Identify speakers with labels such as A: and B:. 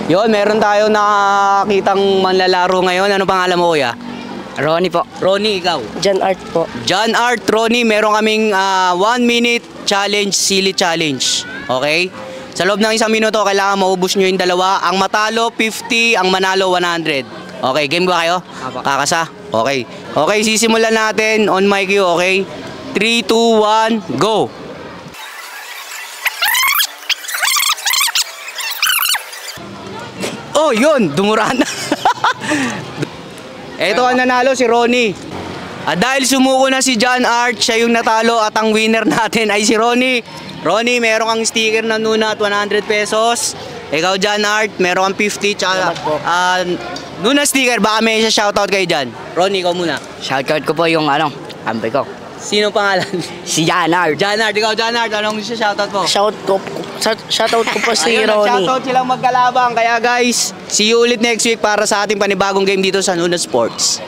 A: Yon, meron tayo nakakitang manlalaro ngayon. Ano pangalan mo, kuya?
B: Ronnie po.
A: Ronnie, ikaw?
C: John Art po.
A: John Art, Ronnie, meron kaming 1-minute challenge, silly challenge. Okay? Sa loob ng 1 minuto, kailangan maubos nyo yung dalawa. Ang matalo, 50. Ang manalo, 100. Okay, game ba kayo?
B: Apo.
A: Kakasa? Okay. Okay, sisimulan natin on my cue, okay? 3, 2, 1, go! Oh, yun! Dumuraan na. Ito ang nanalo, si Ronnie. Dahil sumuko na si John Art, siya yung natalo at ang winner natin ay si Ronnie. Ronnie, meron kang sticker na Nuna at 100 pesos. Ikaw, John Art, meron kang 50 tsaka Nuna sticker. Baka may isa shoutout kayo dyan. Ronnie, ikaw muna.
B: Shoutout ko po yung kampe ko.
A: Sino pangalan?
B: Si John Art.
A: John Art, ikaw John Art, anong shoutout mo?
C: Shoutout ko po si
A: Ayun,
C: Ronnie.
A: shoutout silang magkalabang. Kaya guys, see you ulit next week para sa ating panibagong game dito sa Nuna Sports.